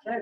Go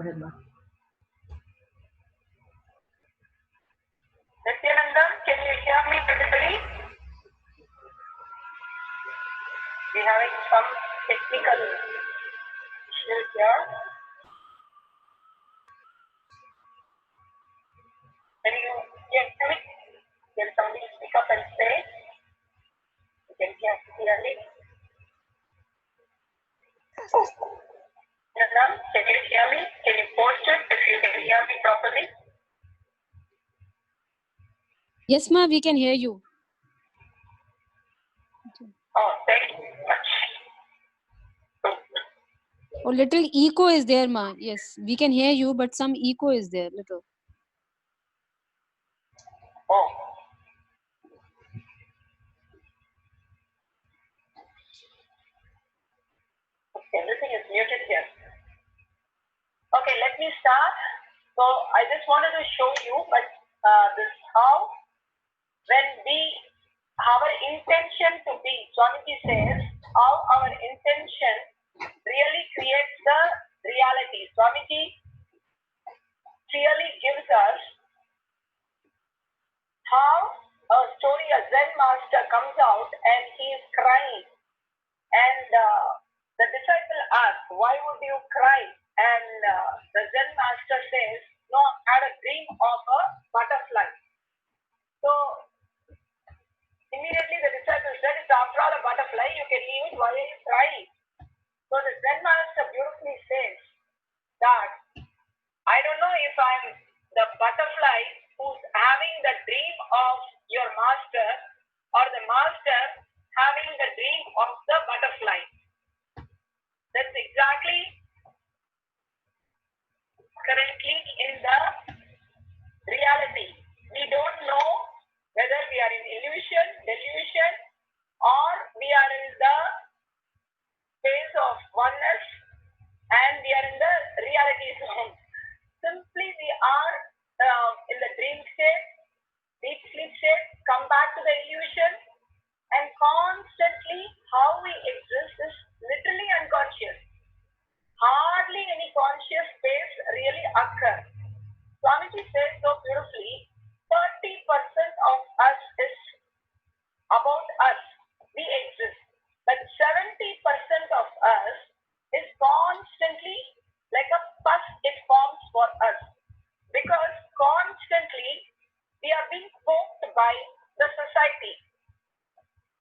ahead, Ma. Nithyananda, can you hear me visibly? We are having some technical issues here. Can you hear me? Can somebody speak up and say? You can hear clearly. Nithyananda, can you hear me? Can you post it if you can hear me properly? Yes, Ma, we can hear you. Oh, thank you very much. Oh, little echo is there, Ma. Yes, we can hear you, but some echo is there, little. Oh. Okay, everything is muted here. Okay, let me start. So I just wanted to show you, but this how when our intention to be, Swamiji says, how our intention really creates the reality. Swamiji clearly gives us how a story, a Zen master comes out and he is crying, and the disciple asks, why would you cry? And the Zen master says, no, I had a dream of a butterfly. So immediately the disciple said, it's after all a butterfly, you can leave it, why are you crying? So the Zen master beautifully says that I don't know if I'm the butterfly who's having the dream of your master or the master having the dream of the butterfly. That's exactly currently in the reality. We don't know whether we are in illusion, delusion, or we are in the us is constantly like a pus it forms for us, because constantly we are being poked by the society.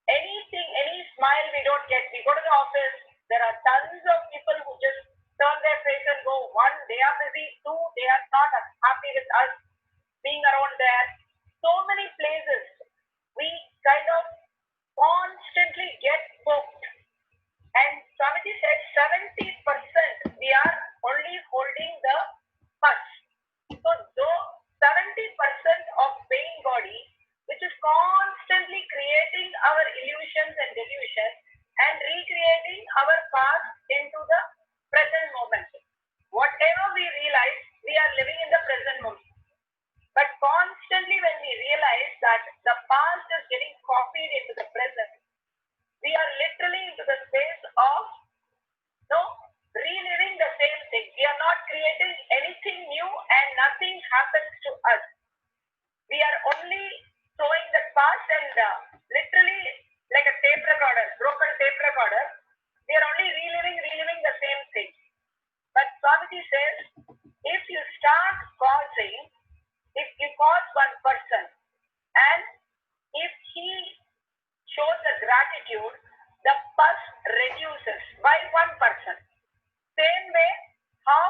Anything, any smile we don't get. We go to the office, there are tons of people who just turn their face and go. One, they are busy. Two, they are not happy with us being around there. So many places we kind of constantly get poked. And Swamiji said 70% we are only holding the pus. So though 70% of pain body, which is constantly creating our illusions and delusions and recreating our past into the present moment. Whatever we realize, we are living in the present moment. But constantly when we realize that the past is getting copied into the present, we are literally into the space of reliving the same thing. We are not creating anything new and nothing happens to us. We are only throwing the past and literally like a tape recorder, broken tape recorder, we are only reliving the same thing. But Swamiji says, if you start causing, if you cause one person and if he shows the gratitude, the pus reduces by one person. Same way, how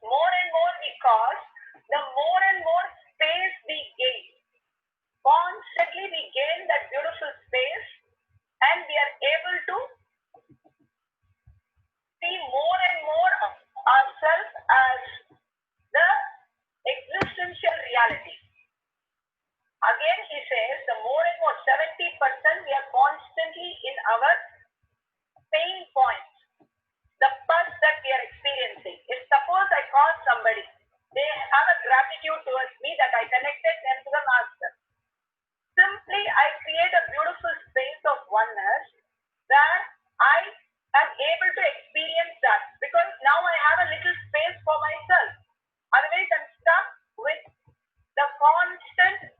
more and more we cause, the more and more space we gain. Constantly we gain that beautiful space and we are able to see more and more of ourselves as the existential reality. Again he says the more and more 70% we are constantly in our pain points, the pus that we are experiencing. If suppose I call somebody, they have a gratitude towards me that I connected them to the master. Simply I create a beautiful space of oneness where I am able to experience that, because now I have a little space for myself. Otherwise I'm stuck with the constant,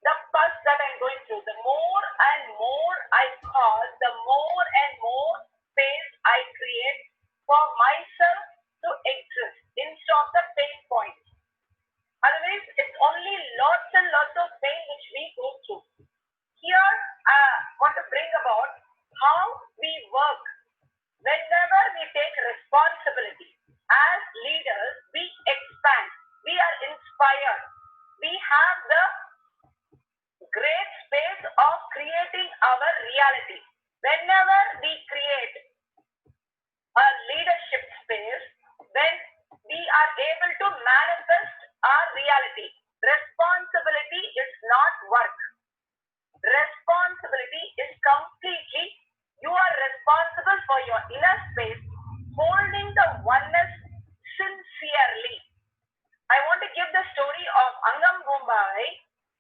the pus that I'm going through. The more and more I cause, the more and more space I create for myself to exist instead of the pain points. Otherwise, it's only lots and lots of pain which we go through. Here, I want to bring about how we work. Whenever we take responsibility as leaders, we expand, we are inspired, we have the great space of creating our reality. Whenever we create a leadership space, when we are able to manifest our reality. Responsibility is not work. Responsibility is completely, you are responsible for your inner space, holding the oneness sincerely. I want to give the story of Angam Mumbai.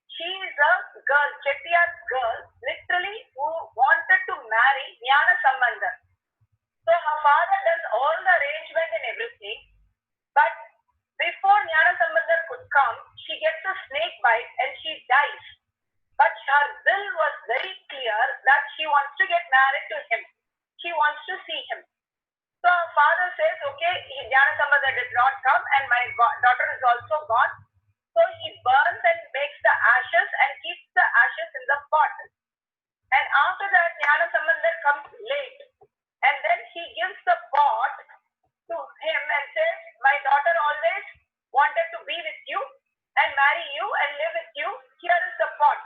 She is a girl, Chettiar girl, literally who wanted to marry Jnana Sambandha. So her father does all the arrangement and everything, but before Jnana Sambandha could come, she gets a snake bite and she dies. But her will was very clear that she wants to get married to him. She wants to see him. So her father says, okay, Jnana Sambandha did not come and my daughter is also gone. So he burns and makes the ashes and keeps the ashes in the pot. And after that, Jnana Sambandha comes late. And then he gives the pot to him and says, my daughter always wanted to be with you and marry you and live with you. Here is the pot.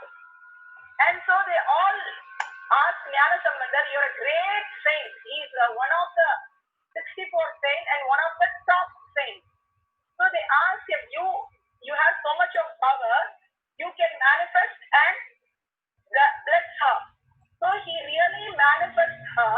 And so they all asked Jnana Sambandha, you're a great saint. He's one of the 64 saints and one of the top saints. So they asked him, you have so much of power, you can manifest and bless her. So he really manifests her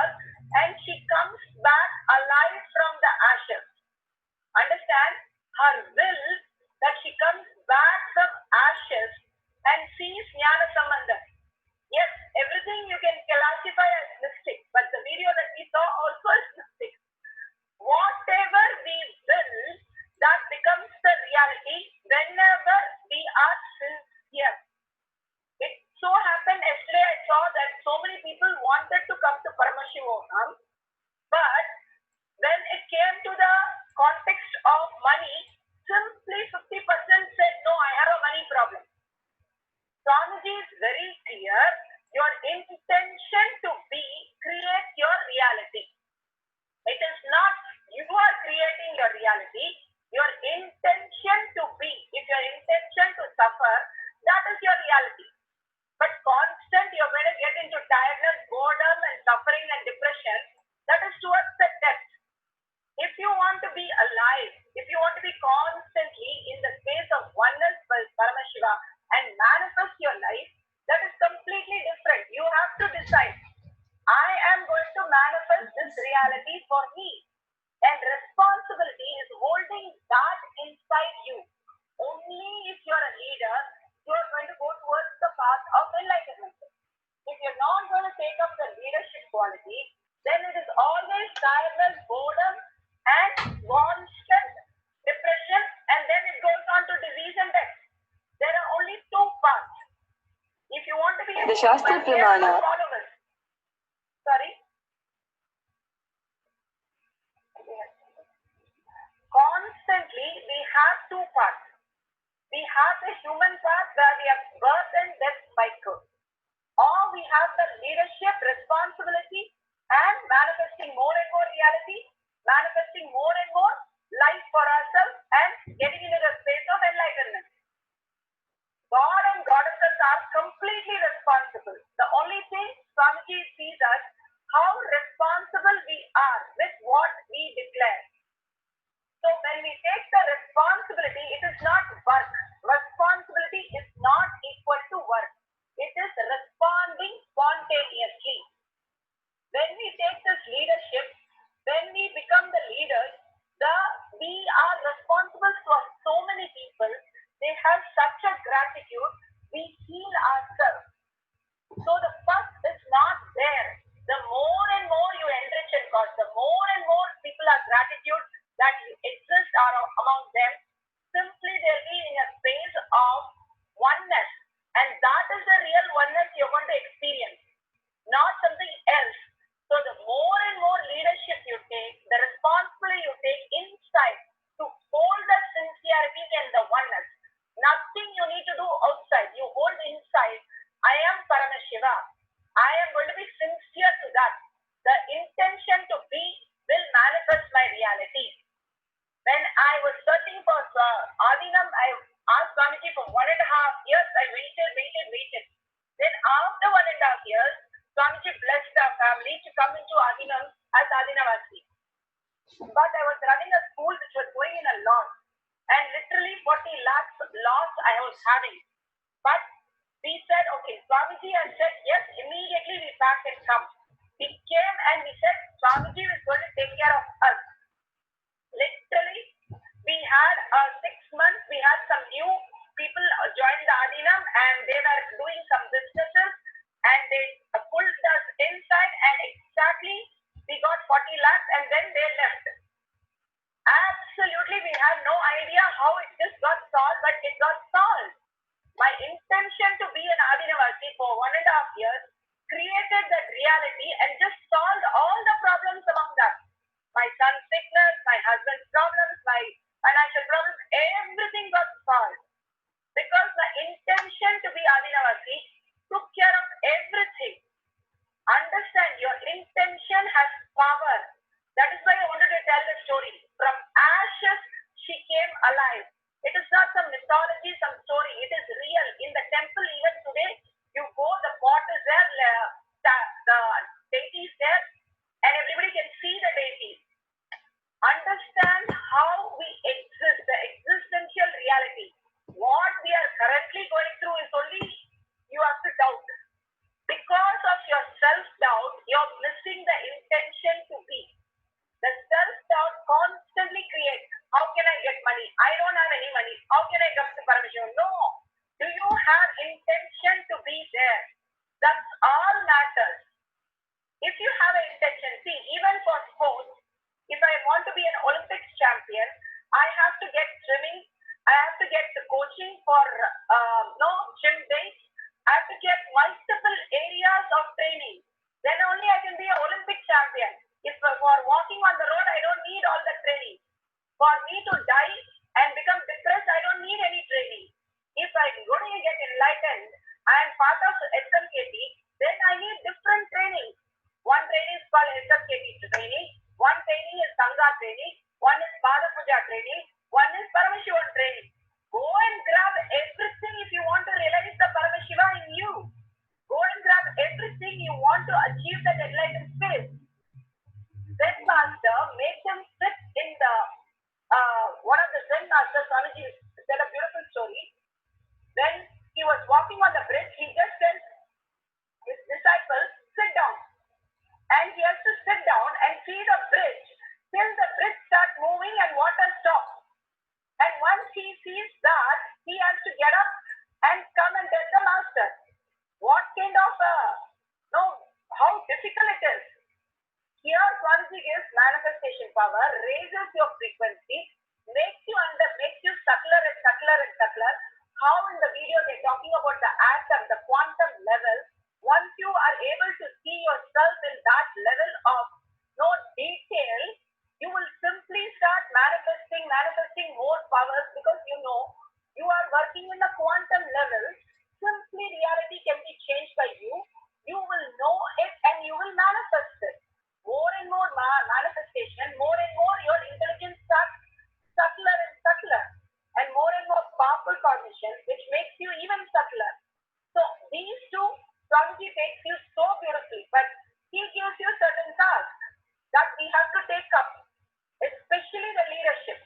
be alive, if you want to be constantly in the space of oneness with Paramashiva and manifest your life, that is completely different. You have to decide, I am going to manifest this reality for me. And responsibility is holding that inside you. Only if you're a leader, you are going to go towards the path of enlightenment. If you're not going to take up the leadership quality, then it is always tiredness, boredom, and constant depression, and then it goes on to disease and death. There are only two paths. If you want to be The Shastra Pramana. follow this. Sorry. Constantly, we have two paths. We have the human path where we have birth and death cycle, or we have the leadership responsibility and manifesting more and more reality, manifesting more and more life for ourselves, and getting into the space of enlightenment. God and goddesses are completely responsible. The only thing Swamiji sees us how responsible we are with what we declare. So when we take the responsibility, it is not work. Responsibility is not equal to work. It is responding spontaneously. When we take this leadership, when we become the leaders, we are responsible for so many people. They have such a gratitude. We heal ourselves. So the first is not there. The more and more you enrich in God, the more and more people are gratitude that you exist among them. Simply they'll be in a space of oneness, and that is the real oneness you're going to experience, not something else. So the more and more leadership you take, the responsibility you take inside to hold the sincerity and the oneness. Nothing you need to do outside. You hold inside. I am Paramashiva. I am going to be sincere to that. The intention to be will manifest my reality. When I was searching for Adinam, I asked Swamiji for 1.5 years. I waited. Then after 1.5 years, Swamiji blessed our family to come into Adinam as Adinavasi. But I was running a school which was going in a loss, and literally 40 lakhs loss I was having. But we said, okay, Swamiji has said yes, immediately we packed and come. We came and we said, Swamiji is going to take care of us. Literally, we had 6 months, we had some new people join the Adinam, and they were doing some businesses, and they pulled us inside, and exactly we got 40 lakhs, and then they left. Absolutely, we had no idea how it just got solved, but it got solved. My intention to be an Adinavasi for 1.5 years created that reality and just solved all the problems among that. My son's sickness, my husband's problems, my financial problems, everything got solved. Because the intention to be Adinavasi took care of everything. Understand, your intention has power. That is why I wanted to tell the story. From ashes, she came alive. It is not some mythology, some story. It is real. In the temple, even today, you go, the pot is there, the deity is there, and everybody can see the deity. Understand how we exist, the existential reality. What we are currently going through is only you have to doubt. Because of your self-doubt, you're missing the intention to be. The self-doubt constantly creates, how can I get money? I don't have any money. How can I come to Paramashiva? No. Do you have intention to be there? That's all matters. If you have an intention, see, even for sports, if I want to be an Olympics champion, I have to get swimming, I have to get the coaching for gym days, I have to get multiple areas of training. Then only I can be an Olympic champion. If for walking on the road, I don't need all the training. For me to die and become depressed, I don't need any training. If I'm going to get enlightened, I am part of SMKT, then I need different training. One training is called SMKT training, one training is Sangha training, one is Pada Puja training, one is Paramashiva training. Go and grab everything if you want to realize the Paramashiva in you. Go and grab everything you want to achieve that enlightened space. Then Master, make them sit in the Master Swamiji said a beautiful story. When he was walking on the bridge, he just said, his disciples, sit down. And he has to sit down and see the bridge till the bridge starts moving and water stops. And once he sees that, he has to get up and come and tell the master. What kind of how difficult it is. Here Swamiji gives manifestation power, raises your frequency, makes you subtler and subtler and subtler. How in the video they're talking about the atom, the quantum level. Once you are able to see yourself in that level of no detail, you will simply start manifesting more powers, because you know you are working in the quantum level. Simply reality can be changed by you. You will know it and you will manifest it. More and more manifestation, more and more your intelligence starts subtler and subtler, and more powerful cognition, which makes you even subtler. So these two, Swamiji takes you so beautifully, but he gives you certain tasks that we have to take up, especially the leadership.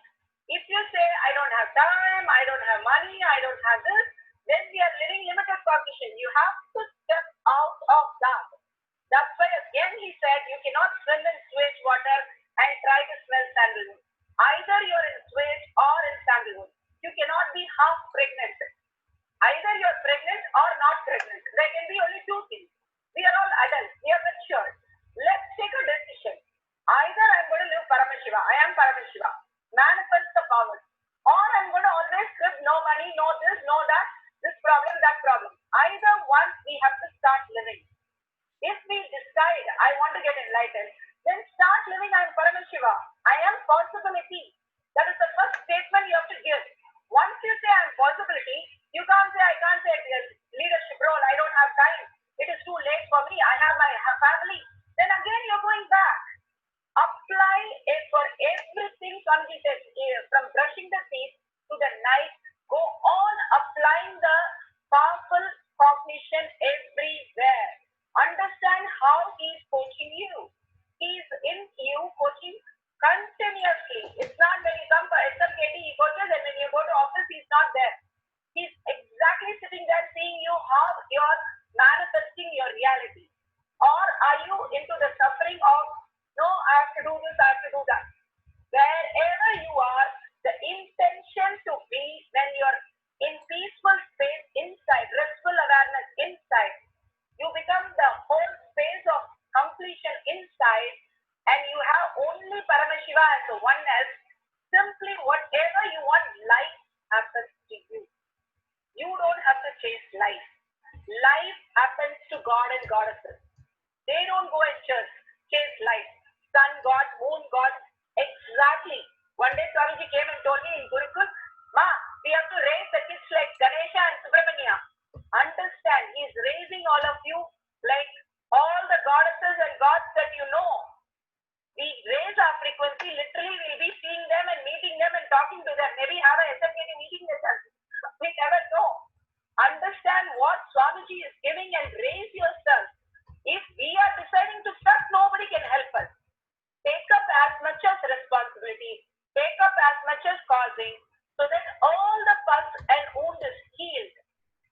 If you say, I don't have time, I don't have money, I don't have this, then we are living limited cognition. You have to step out of that. That's why again he said, you cannot swim in sewage water and try to smell sandalwood. Either you're in sewage or in sandalwood. You cannot be half pregnant. Either you're pregnant or not pregnant. There can be only two things. We are all adults. We are mature. Let's take a decision. Either I'm going to live Paramashiva. I am Paramashiva. Manifest the powers. Or I'm going to always crib no money, no this, no that, this problem, that problem. Either one, we have to start living. If we decide I want to get enlightened, then start living I am Paramashiva. I am possibility. That is the first statement you have to give. Once you say I am possibility, you can't say I can't take leadership role. I don't have time. It is too late for me. I have my family. Then again you're going back. Apply it for everything. Swamiji says, from brushing the teeth to the night, go on applying the powerful cognition everywhere. Understand how he is coaching you. He is in you coaching continuously. It's not when you come for SMKT, he coaches, and when you go to office, he's not there. He's exactly sitting there seeing you how you're manifesting your reality. Or are you into the suffering of, no, I have to do this, I have to do that. Wherever you are, the intention to be when you're in peaceful space inside, restful awareness inside, you become the whole space of completion inside, and you have only Paramashiva as the oneness. Simply whatever you want, life happens to you. You don't have to chase life. Life happens to God and goddesses. They don't go and chase life. Sun God, moon God, exactly. One day Swamiji came and told me in Gurukul, Ma, we have to raise the kids like Ganesha and Subramanya. Understand, he is raising all of you like all the goddesses and gods that you know. We raise our frequency, literally we'll be seeing them and meeting them and talking to them. Maybe have a SMKT meeting with us. We never know. Understand what Swamiji is giving and raise yourself. If we are deciding to stuck, nobody can help us. Take up as much as responsibility. Take up as much as causing, so that all the pus and wound is healed.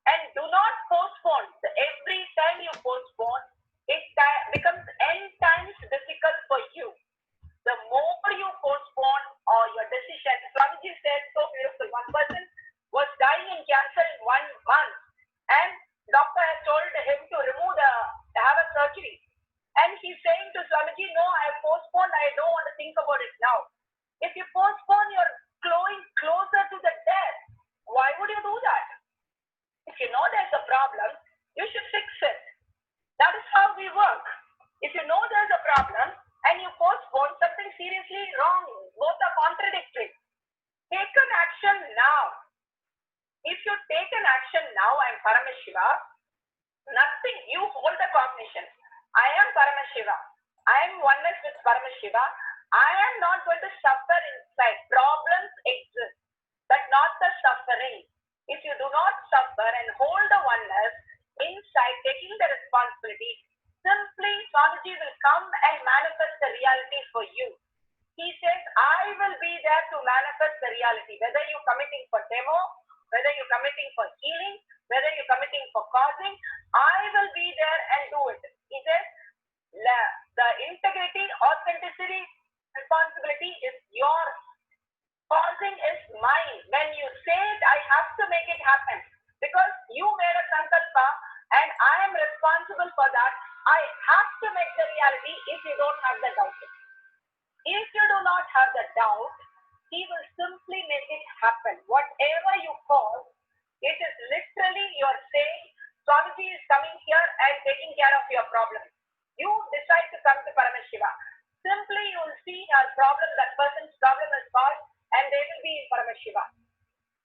And do not postpone. Every time you postpone, it becomes n times difficult for you. The more you postpone or your decision, Swamiji said so beautiful. One person was dying in cancer in 1 month, and doctor has told him to have a surgery. And he's saying to Swamiji, no, I postponed. I don't want to think about it now. If you postpone, you're going closer to the death. Why would you do that? If you know there's a problem, you should fix it. That is how we work. If you know there's a problem and you postpone, something seriously wrong. Both are contradictory. Take an action now. If you take an action now, I'm Paramashiva, nothing, you hold the cognition. I am Paramashiva. I am oneness with Paramashiva. I am not going to suffer inside. Problems exist, but not the suffering. If you do not suffer and hold the oneness inside, taking the responsibility, simply Swamiji will come and manifest the reality for you. He says, I will be there to manifest the reality. Whether you're committing for demo, whether you're committing for healing, whether you're committing for causing, I will be there and do it. He says, the integrity, authenticity, responsibility is yours. Causing is mine. When you say it, I have to make it happen. Because you made a sankalpa and I am responsible for that. I have to make the reality if you don't have the doubt. If you do not have the doubt, he will simply make it happen. Whatever you cause, it is literally you're saying, Swamiji is coming here and taking care of your problem. You decide to come to Paramashiva. Simply you will see a problem, that person's problem is solved and they will be in Paramashiva.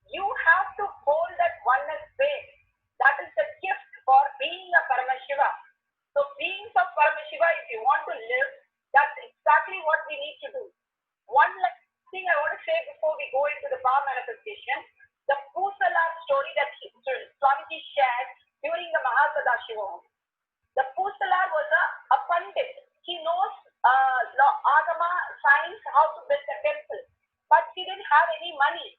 You have to hold that oneness faith. That is the gift for being a Paramashiva. So being for Paramashiva, if you want to live, that's exactly what we need to do. One last thing I want to say before we go into the power manifestation, the Pusala story that Swamiji shared during the Mahasadashiva. The Pusala was a pandit. He knows Agama, science, how to build a temple. But he didn't have any money.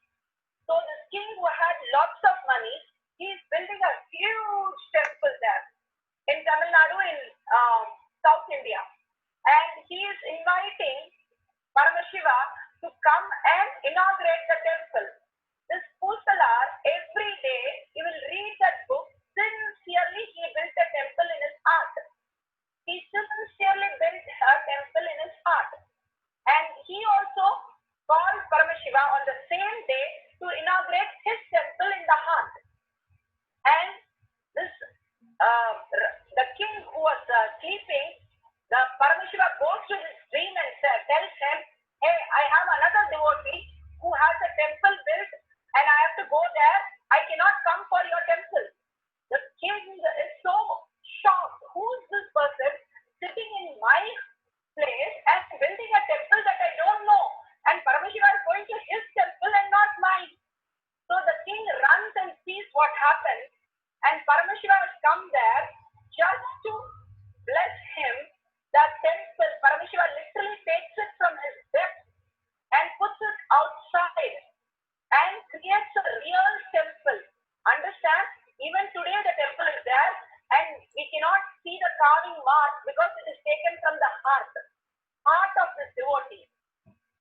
So the king who had lots of money, he is building a huge temple there in Tamil Nadu in South India. And he is inviting Paramashiva to come and inaugurate the temple. This Pusalar, every day, he will read that book. Sincerely, he built a temple in his heart. He sincerely built a temple in his heart. And he also called Paramashiva on the same day to inaugurate his temple in the heart. And this, the king who was sleeping, the Paramashiva goes to his dream and tells him, hey, I have another devotee who has a temple built and I have to go there. I cannot come for your temple. The king is so shocked. Who is this person sitting in my place and building a temple that I don't know? And Paramashiva is going to his temple and not mine. So the king runs and sees what happened. And Paramashiva has come there just to bless him. That temple, Paramashiva literally takes it from his depth and puts it outside and creates a real temple. Understand? Even today the temple is there and we cannot see the carving mark because it is taken from the heart of this devotee.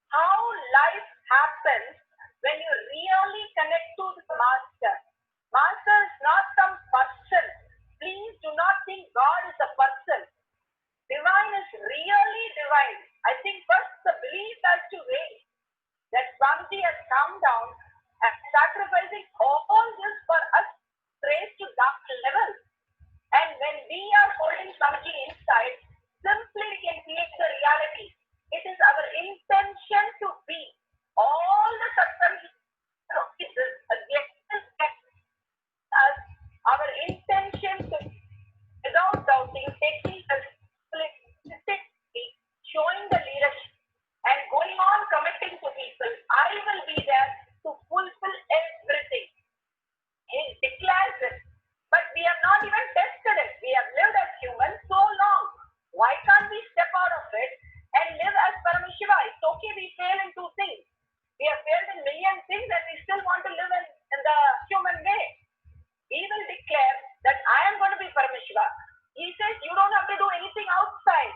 How life happens when you really connect to the master. Master is not some person. Please do not think God is a person. Divine is really divine. I think first the belief has to wait that Swamiji has come down and sacrificing all this for us raised to that level. And when we are holding Swamiji inside, simply we can create the reality. It is our intention to be. All the substance us our intention to, without doubting, taking the showing the leadership and going on committing to people. I will be there to fulfill everything. He declares it. But we have not even tested it. We have lived as humans so long. Why can't we step out of it and live as Paramashiva? It's okay we fail in two things. We have failed in million things and we still want to live in the human way. He will declare that I am going to be Paramashiva. He says you don't have to do anything outside.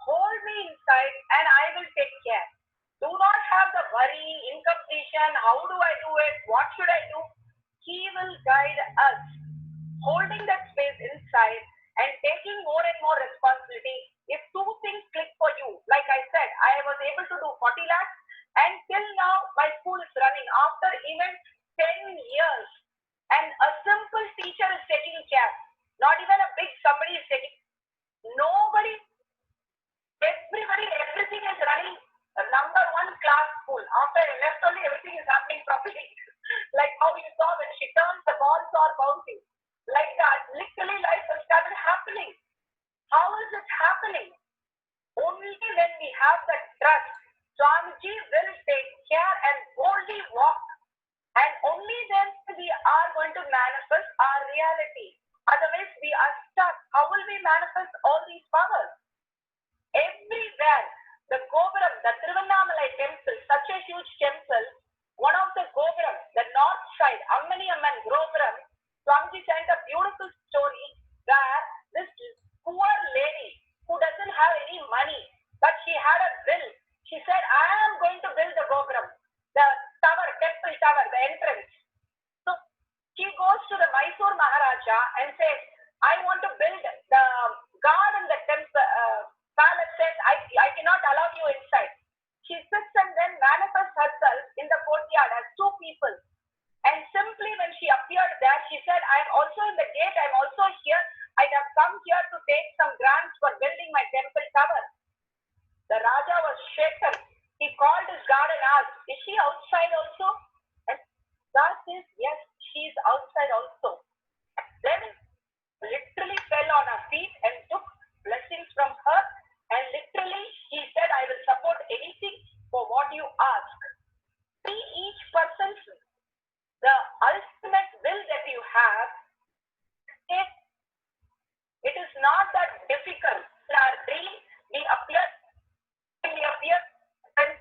Hold me inside and I will take care. Do not have the worry, incompletion, how do I do it, what should I do? He will guide us. Holding that space inside and taking more and more responsibility. If two things click for you, like I said, I was able to do 40 lakhs and till now my school is running after even 10 years. And a simple teacher is taking care. Not even a big somebody is taking. Nobody, everybody, everything is running a number one class school. After I left only everything is happening properly. Like how you saw when she turns the balls are bouncing. Like that, literally life has started happening. How is it happening? Only when we have that trust, Swamiji will take care and boldly walk. And only then we are going to manifest our reality. Otherwise, we are stuck. How will we manifest all these powers? Everywhere, the Gopuram, the Tiruvannamalai temple, such a huge temple. am going to build the Gopuram, the tower, temple tower, the entrance. So she goes to the Mysore Maharaja and says, I want to build the guard in the temple. Palace says, I cannot allow you inside. She sits and then manifests herself in the courtyard as two people. And simply when she appeared there, she said, I am also in the gate, I am also here. I have come here to take some grants for building my temple tower. The Raja was shaken. He called his guard and asked, is she outside also? And God says, yes, she is outside also. Then literally fell on her feet and took blessings from her. And literally she said, I will support anything for what you ask. See each person's, the ultimate will that you have, it is not that difficult. In our dream, we appear and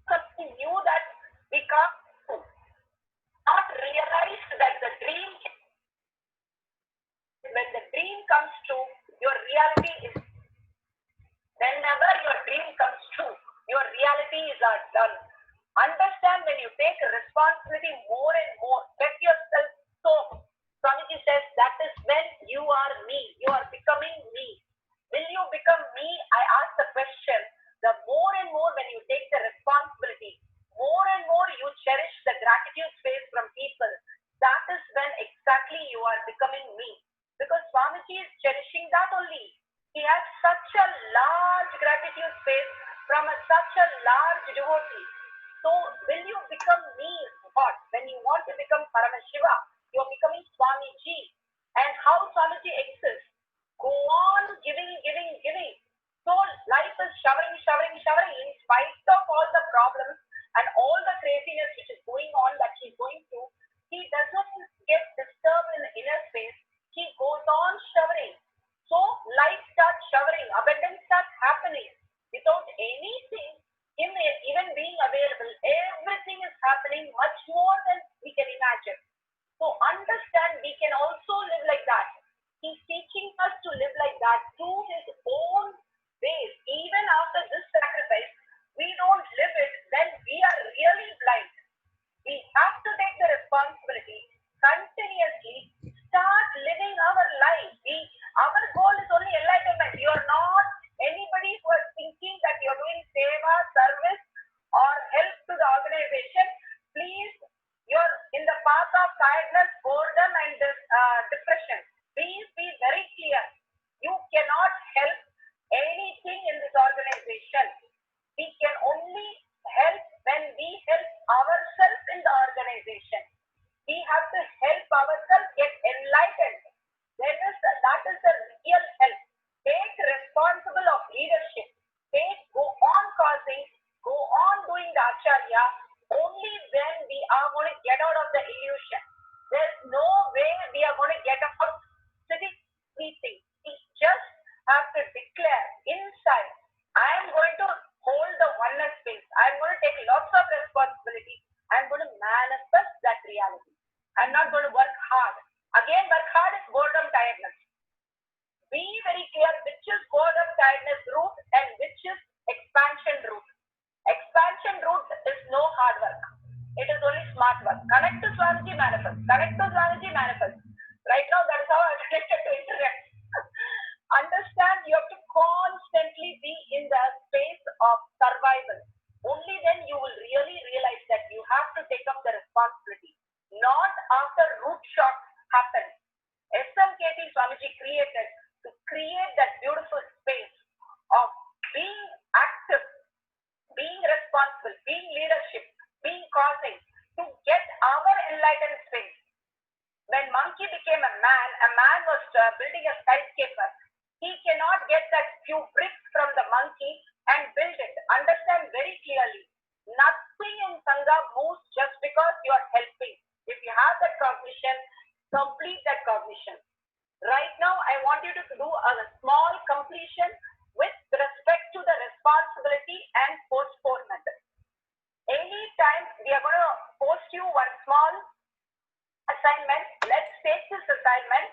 something new that we can't do. Not realize that the dream, when the dream comes true, your reality is, whenever your dream comes true, your reality is done. Understand, when you take responsibility more and more, get yourself so. Swamiji says that is when you are me. You are becoming me. Will you become me? I ask the question. The more and more when you take the responsibility, more and more you cherish the gratitude space from people. That is when exactly you are becoming me. Because Swamiji is cherishing that only. He has such a large gratitude space from such a large devotee. So will you become me? What? When you want to become Paramashiva, you are becoming Swamiji. And how Swamiji exists? Go on giving, giving, giving. So life is showering in spite of all the problems and all the craziness which is going on that she's going through. He doesn't get disturbed in the inner space. He goes on showering. So life starts showering, abundance starts happening without anything, him even being available. Everything is happening much more than we can imagine. So understand, we can also live like that. He's teaching us to live like that through his own ways. Even after this sacrifice, we don't live it, then we are really blind. We have to take the responsibility, continuously start living our life. Our goal is only enlightenment. You are not anybody who is thinking that you are doing seva, service or help to the organization. Please, you are in the path of tiredness, boredom and depression. Please be very clear. You cannot help anything in this organization. We can only help when we help ourselves in the organization. We have to help ourselves get enlightened. That is the real help. Take responsible of leadership. Go on causing, go on doing the acharya. Only when we are going to get out of the illusion. There's no way we are going to get out sitting eating. We just have to declare inside, I am going to hold the oneness space. I am going to take lots of responsibility. I am going to manifest that reality. I'm not going to work hard. Again, work hard is boredom, tiredness. Be very clear which is boredom, tiredness route and which is expansion route. Expansion route is no hard work. It is only smart work. Connect to Swamiji, manifest. Connect to Swamiji, manifest. Right now, that is how I'm connected to internet. Understand, you have to constantly be in the space of survival. Only then you will really realize that you have to take up the responsibility. Not after root shock happens. SMKT Swamiji created to create that beautiful space of being active, being responsible, being leadership, being causing, to get our enlightened space. When monkey became a man was building a skyscraper. He cannot get that few bricks from the monkey and build it. Understand very clearly. Nothing in Sangha moves just because you are helping. If you have that cognition, complete that cognition. Right now, I want you to do a small completion with respect to the responsibility and postponement. Anytime we are going to post you one small assignment, let's take this assignment,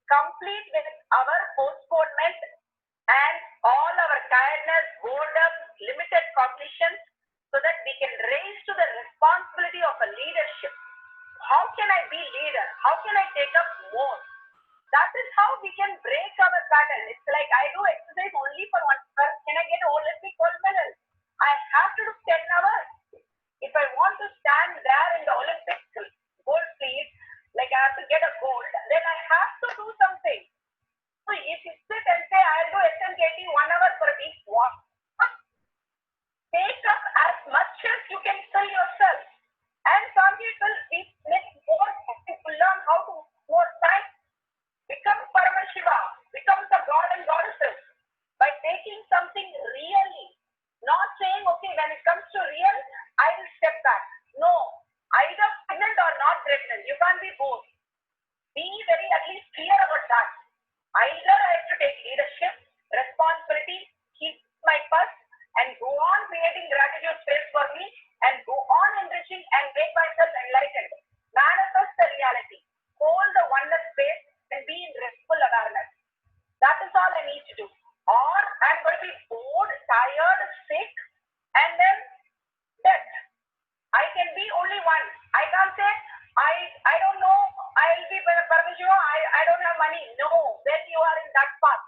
complete with our postponement and all our tiredness, boredom, be leader? How can I take up more? That is how we can break our pattern. It's like I do exercise only for 1 hour. Can I get an Olympic gold medal? I have to do 10 hours. If I want to stand there in the Olympic gold field, like I have to get a gold, then I have to do something. So if you sit and say, I'll do SMKT 1 hour per week, what? Take up as much as you can fill yourself. And some people make more to learn how to more time. Become Paramashiva, become the god and goddesses by taking something really. Not saying, okay, when it comes to real, I will step back. No, either pregnant or not pregnant. You can't be both. Be very at least clear about that. Either I have to take leadership, responsibility, keep my purse, and go on creating gratitude space for me, and go on enriching and make myself enlightened. Manifest the reality. Hold the oneness space and be in restful awareness. That is all I need to do. Or I'm going to be bored, tired, sick, and then death. I can be only one. I can't say, I don't know, I'll be Paramashiva, I don't have money. No, then you are in that path.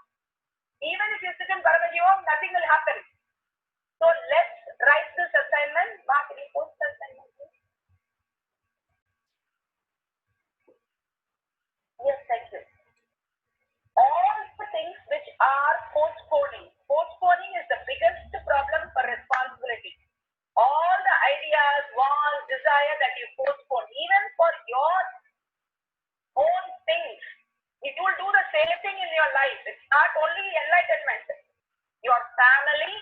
Even if you sit in Paramashiva, nothing will happen. So let's write this assignment. Mark, can you post the assignment, please? Yes, thank you. All the things which are postponing. Postponing is the biggest problem for responsibility. All the ideas, wants, desire that you postpone, even for your own things. It will do the same thing in your life. It's not only enlightenment. Your family,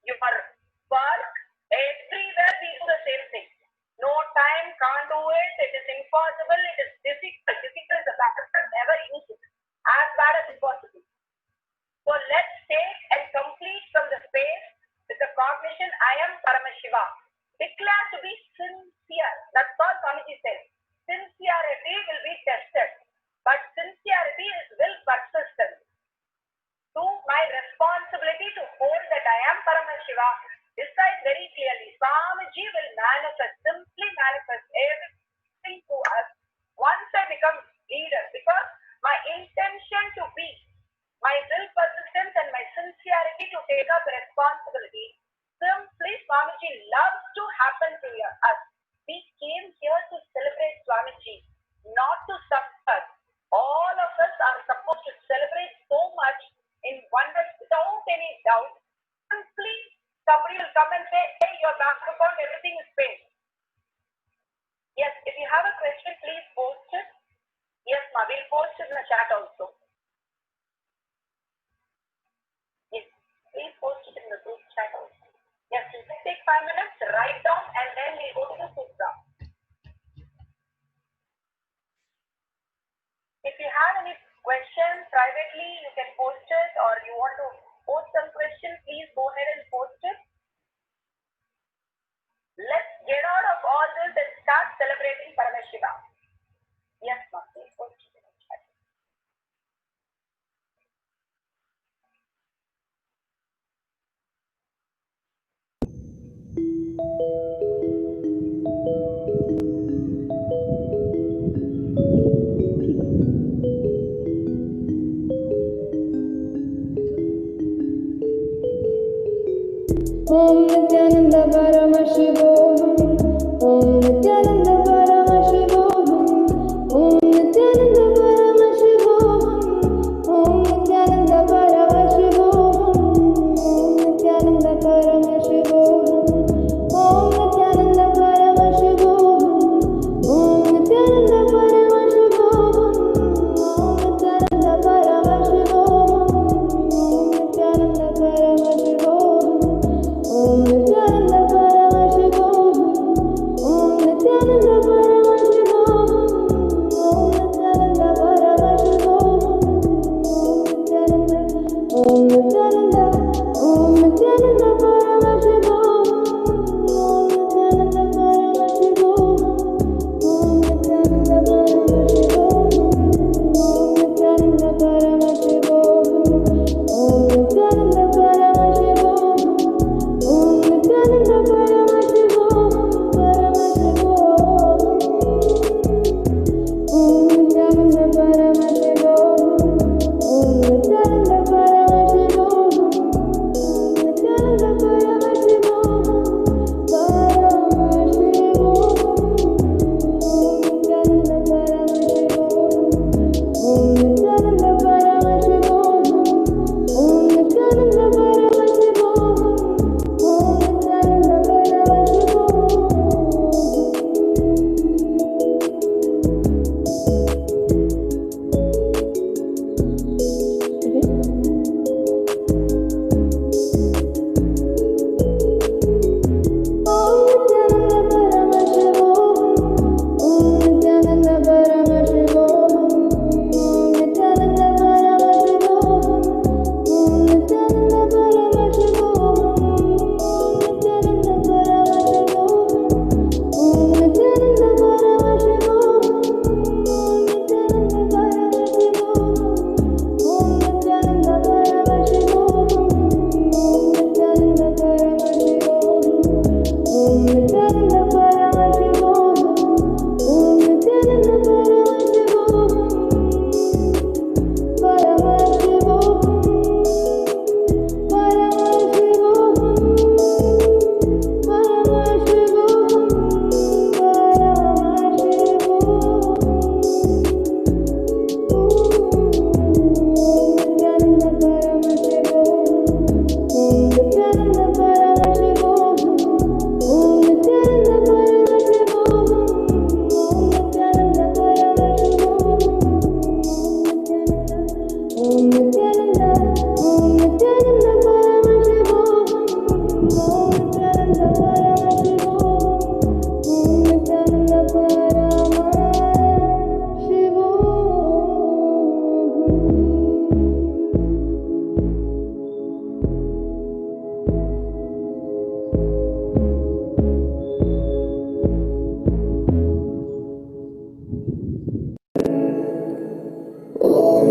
your work, everywhere we do the same thing. No time, can't do it, it is impossible, it is difficult. Difficult is the bad word, never use it. As bad as impossible. So let's take and complete from the space with the cognition, I am Paramashiva. Declare to be sincere. That's all Swamiji says. Sincerity will be tested, but sincerity is will persistent. To my responsibility to hold that I am Paramashiva, decide very clearly. Swamiji will manifest, simply manifest everything to us once I become leader, because my intention to be, my will persistence and my sincerity to take up responsibility, simply Swamiji loves to happen to us. We came here to celebrate Swamiji, not to suffer. All of us are supposed to celebrate so much in oneness without any doubt. Simply somebody will come and say, hey, your bank account, everything is paid. Yes, if you have a question, please post it. Yes, ma, we'll post it in the chat also. Yes, please post it in the group chat also. Yes, it will take 5 minutes, write down, and then we'll go to the sutra. If you have any questions privately, you can post it, or you want to post some questions, please go ahead and post it. Let's get out of all this and start celebrating Paramashiva. Yes, ma'am, please post it in the chat. Om Nithyananda Paramashivoham, Om Nithyananda Paramashivoham, Om Nithyananda Paramashivoham, Om Nithyananda Paramashivoham, Om Nithyananda Paramashivoham, Om Nithyananda Paramashivoham, Om Nithyananda Paramashivoham, Om Nithyananda Paramashivoham, Om Nithyananda Paramashivoham. Om Nithyananda Paramashivoham.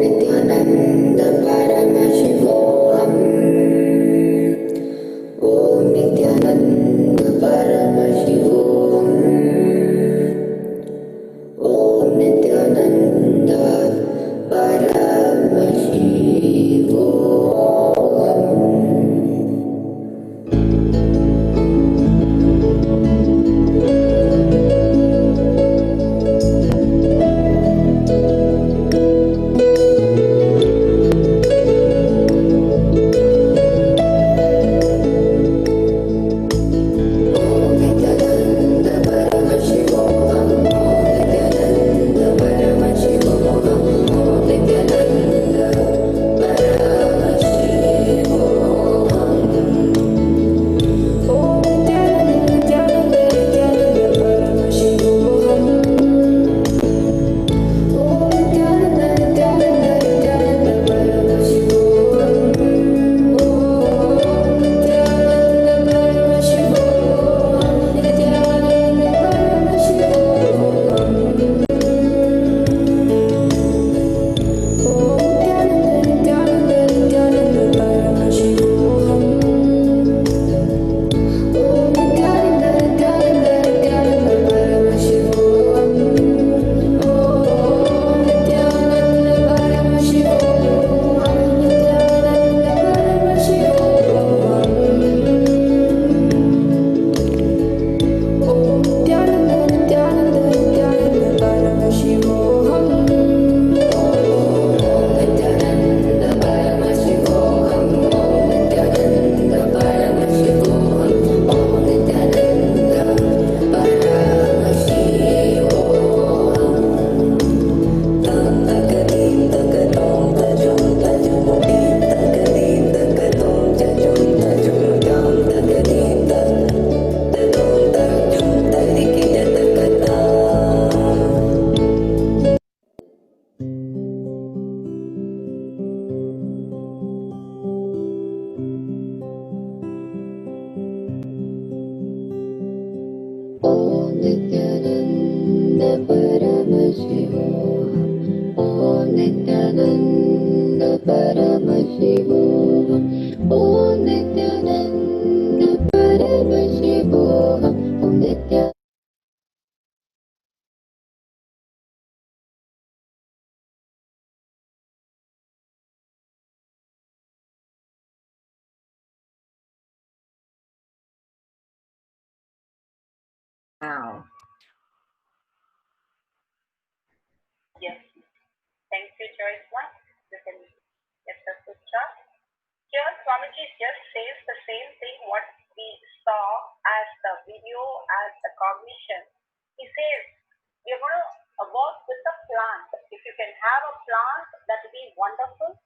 Nithyananda Paramashivoham. Om Nithyananda Paramashivoham. Om Nithyananda Paramashivoham. Om Nithyananda Paramashivoham. Om Nithyananda Paramashivoham. Om Nithyananda Paramashivoham. Om Nithyananda Now. Yes. Thank you, Joyce. You can get the sutra. Here, Swamiji just says the same thing what we saw as the video, as the cognition. He says, we're going to work with the plant. If you can have a plant, that will be wonderful.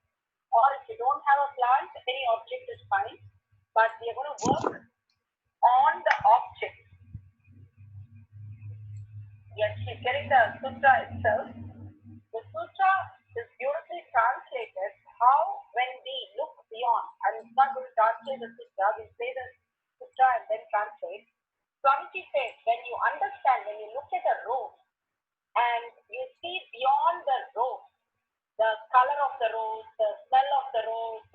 Or if you don't have a plant, any object is fine. But we are going to work on the object. Yes, she's getting the sutra itself. The sutra is beautifully translated how when we look beyond, I'm not going to translate the sutra, we say the sutra and then translate. Swamiji says, when you understand, when you look at a rose and you see beyond the rose, the color of the rose, the smell of the rose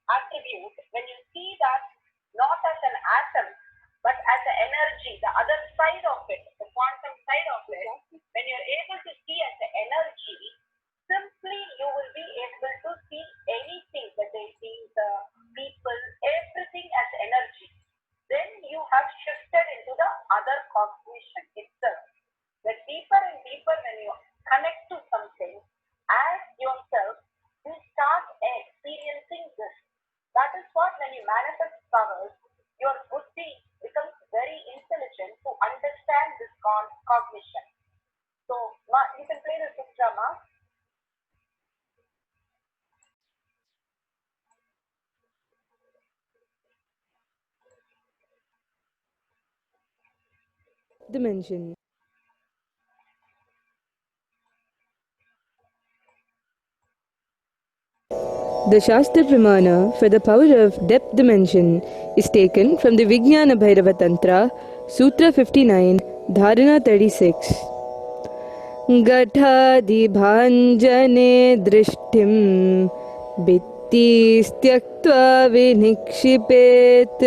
attribute, when you see that not as an atom, but as an energy, the other side of it, the quantum side of it, when you're able to see as an energy, simply you will be able to see anything, whether it is the people, everything as energy. Then you have shifted into the other cognition itself. The deeper and deeper when you connect to something, as yourself, you start experiencing this. That is what when you manifest powers, your buddhi becomes very intelligent to understand this cognition. So, you can play the sutra, Ma. depth dimension. The Shastra Pramana for the power of depth dimension is taken from the Vijnana Bhairava Tantra, Sutra 59, Dharana 36. घटादिभाञ्जने दृष्टिं भित्तिस्त्यक्त्वा विनिक्षिपेत्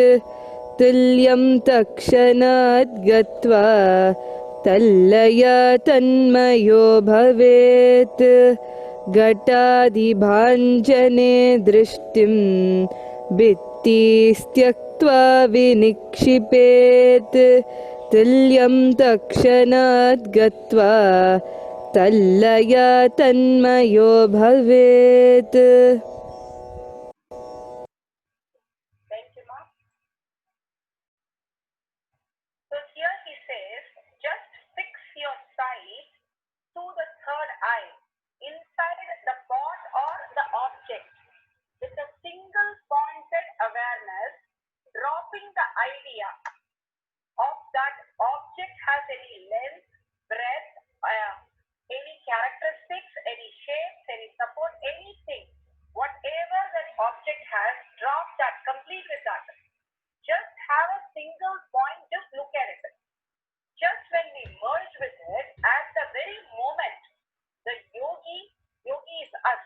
तुल्यं तत्क्षणात् गत्वा तल्लया तन्मयो भवेत् घटादिभाञ्जने दृष्टिं भित्तिस्त्यक्त्वा विनिक्षिपेत् तुल्यं तत्क्षणात् गत्वा तल्लया तन्मयो भवेत्. Thank you, Ma. So here he says, just fix your sight to the third eye, inside the spot or the object, with a single pointed awareness, dropping the idea of that object has any length, breadth, any characteristics, any shapes, any support, anything. Whatever that object has, drop that, complete with that. Just have a single point, just look at it. Just when we merge with it, at the very moment, the yogi is us,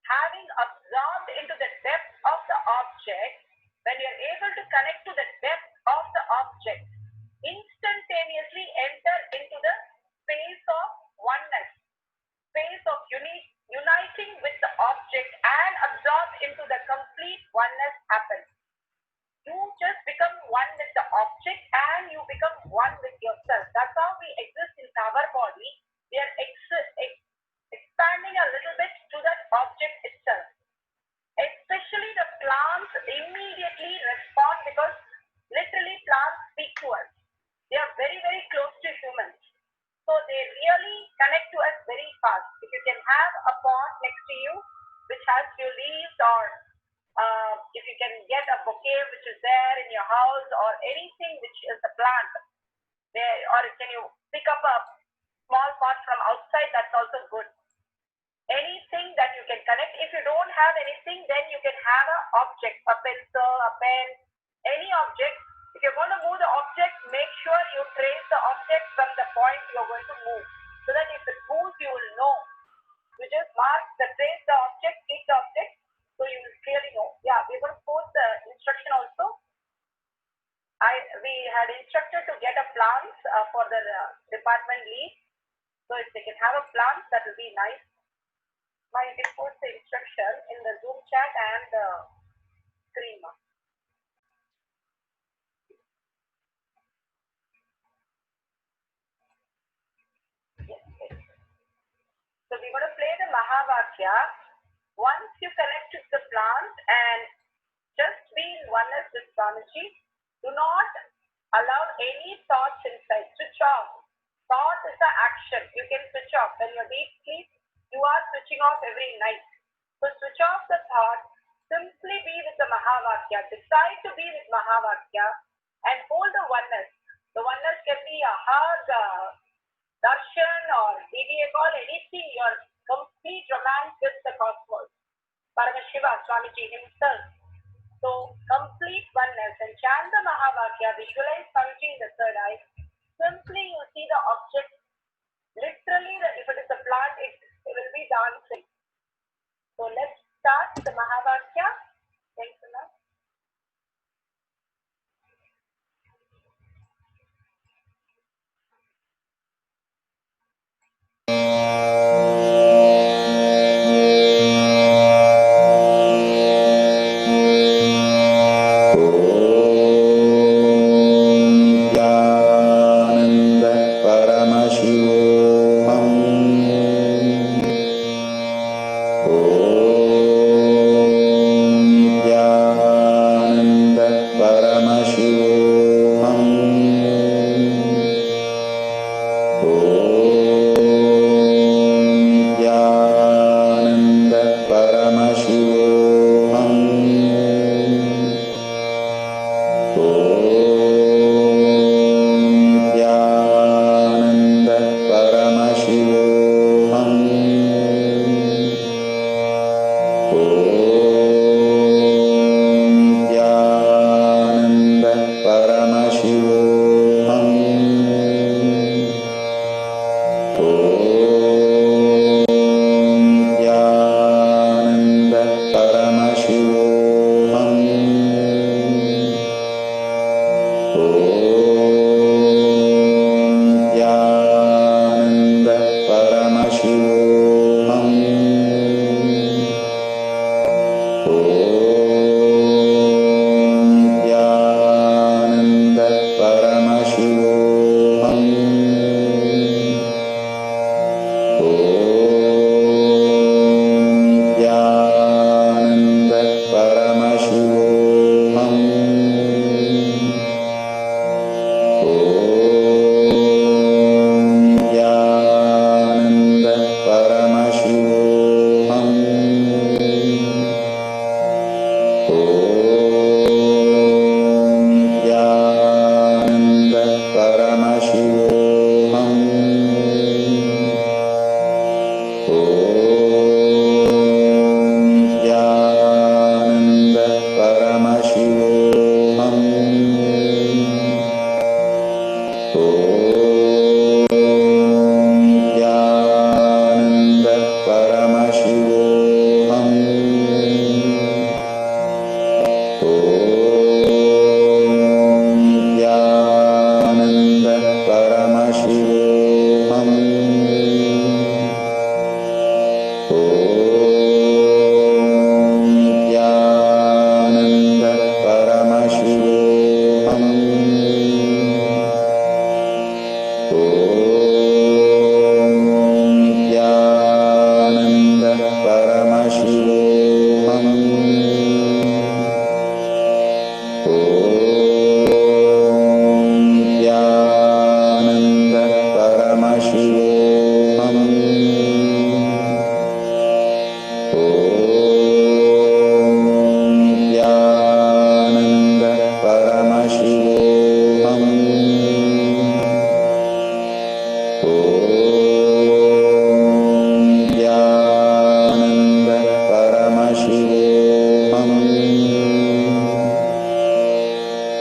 having absorbed into the depth of the object, when we are able to connect to the depth of the object, instantaneously enter into the space of oneness, space of uniting with the object and absorb into the complete oneness happens. You just become one with the object and you become one with yourself. That's how we exist in our body. We are expanding a little bit to that object itself. Especially the plants immediately respond because literally plants speak to us. They are very, very close to humans. So they really connect to us very fast. If you can have a pot next to you which has few leaves, or if you can get a bouquet which is there in your house, or anything which is a plant there, or can you pick up a small pot from outside, that's also good. Anything that you can connect. If you don't have anything, then you can have an object, a pencil, a pen, any object. If you're going to move the object, make sure you trace the object from the point you're going to move, so that if it moves, you will know. You just mark the trace the object, keep the object, so you will clearly know. Yeah, we're going to post the instruction also. We had instructed to get a plants for the department lead. So if they can have a plant, that will be nice. You can post the instruction in the Zoom chat and the screen. Yes. So we're going to play the Mahavakya. Once you connect with the plant and just be in oneness with Swamiji, do not allow any thoughts inside. Switch off. Thought is the action. You can switch off. When you're deep sleep, you are switching off every night. So switch off the thought. Simply be with the Mahavakya. Decide to be with Mahavakya and hold the oneness. The oneness can be a hug, darshan, or DDA call, anything. Your complete romance with the cosmos. Paramashiva, Swamiji himself. So complete oneness and chant the Mahavakya. Visualize Swamiji in the third eye. Simply you see the object. Literally, if it is a plant, it will be dancing. So let's start the Mahavakya. Thanks a lot.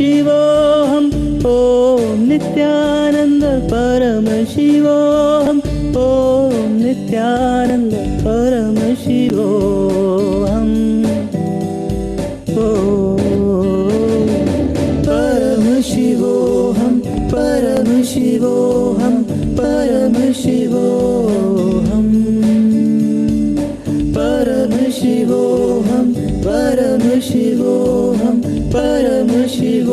परमशिवोऽहम् ॐ नित्यानन्द परमशिवोऽहम् ॐ नित्यानन्द परमशिवोऽहम् ॐ परमशिवोऽहम् परमशिवोऽहम् परमशिवोऽहम् परमशिवोऽहम् परमशिवोऽहम् परमशिवोऽहम्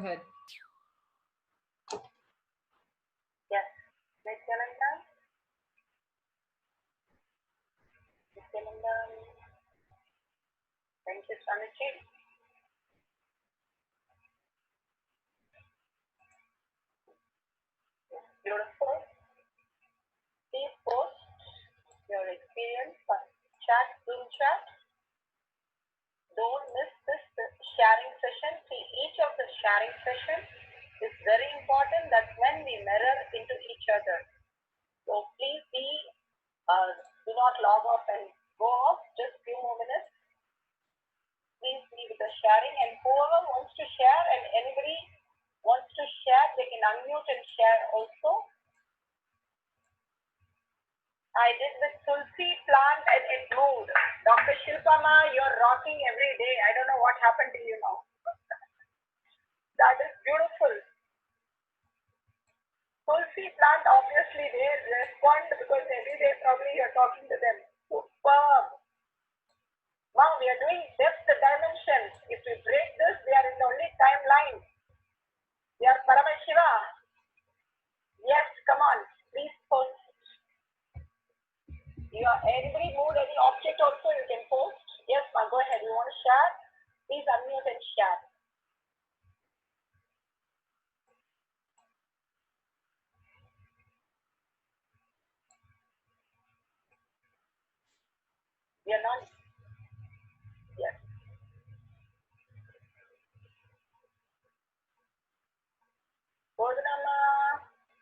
ahead. Yes. Nithyananda. Nithyananda. Thank you, Swamiji. Beautiful. Please post your experience on chat, Zoom chat. Don't miss this sharing session. See, each of the sharing sessions is very important. That's when we mirror into each other. So please do not log off and go off. Just few more minutes. Please be with the sharing, and whoever wants to share and anybody wants to share, they can unmute and share also. I did with Tulsi plant and it moved. Dr. Shilpama, you're rocking every day. I don't know what happened to you now. That is beautiful. Tulsi plant, obviously they respond because every day probably you're talking to them. Superb. Wow, we are doing depth dimensions. If we break this, we are in the only timeline. We are Paramashiva. Yes, come on. Please post. Anybody moved any object also, you can post. Yes, ma, go ahead. You want to share? Please unmute and share. We are not. Yes. Bodhanama,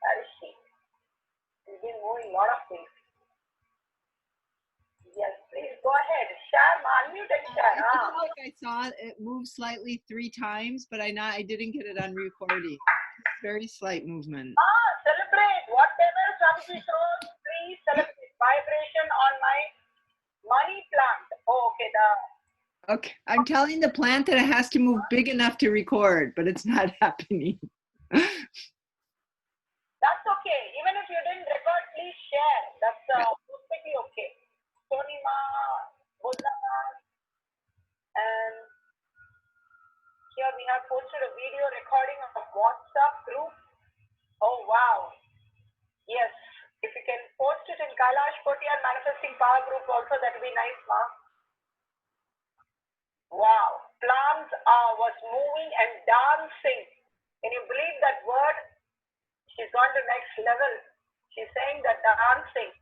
where is she? She's been moving a lot of things. Yes, please go ahead. Share, ma, unmute and share. I feel like I saw it move slightly 3 times, but I didn't get it on recording. Very slight movement. Celebrate. Whatever Swamiji shows, please celebrate. Vibration on my money plant. Oh, okay. Okay, I'm telling the plant that it has to move big enough to record, but it's not happening. That's okay. Even if you didn't record, please share. That's perfectly okay. Sonima, Bodhama, and here we have posted a video recording of WhatsApp group. Oh wow. Yes. If you can post it in Kailash Courtyard Manifesting Power Group also, that would be nice, ma. Wow. Plants was moving and dancing. Can you believe that word? She's gone to next level. She's saying that dancing.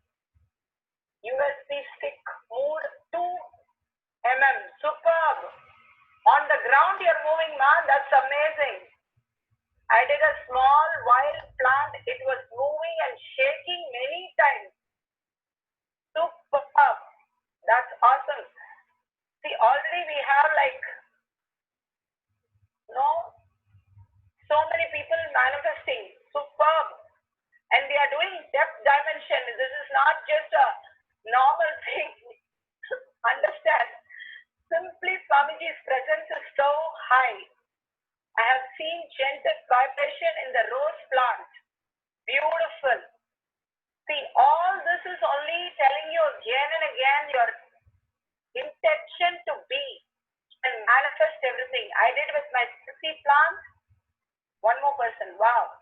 USB stick moved 2 mm. Superb. On the ground you're moving, man. That's amazing. I did a small wild plant. It was moving and shaking many times. Superb. That's awesome. See, already we have so many people manifesting. Superb. And we are doing depth dimension. This is not just a normal thing. Understand? Simply Swamiji's presence is so high. I have seen gentle vibration in the rose plant. Beautiful. See, all this is only telling you again and again your intention to be and manifest everything. I did with my Tulsi plant. One more person. Wow.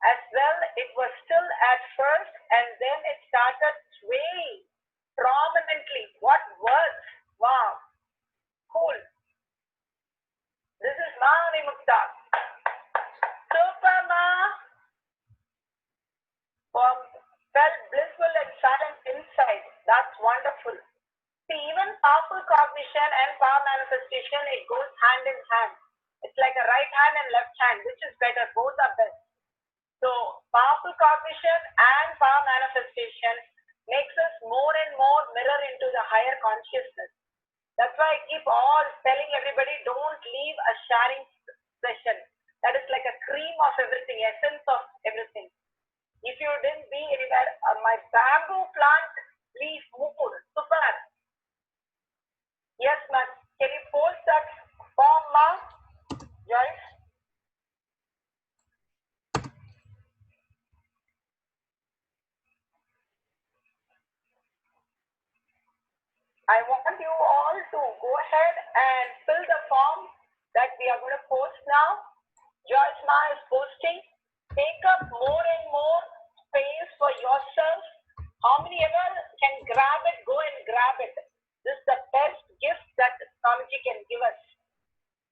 As well, it was still at first and then it started swaying prominently. What words? Wow. Cool. This is Mahani Mukta. Super Ma. Felt blissful and silent inside. That's wonderful. See, even powerful cognition and power manifestation, it goes hand in hand. It's like a right hand and left hand. Which is better? Both are best. So, powerful cognition and power manifestation makes us more and more mirror into the higher consciousness. That's why I keep all telling everybody, don't leave a sharing session. That is like a cream of everything, essence of everything. If you didn't be anywhere, my bamboo plant leaf moved. Super. Yes, ma'am. Can you post that form, ma'am? Joyce? I want you all to go ahead and fill the form that we are going to post now. Joyce Ma is posting, take up more and more space for yourself. How many ever can grab it, go and grab it. This is the best gift that Swamiji can give us.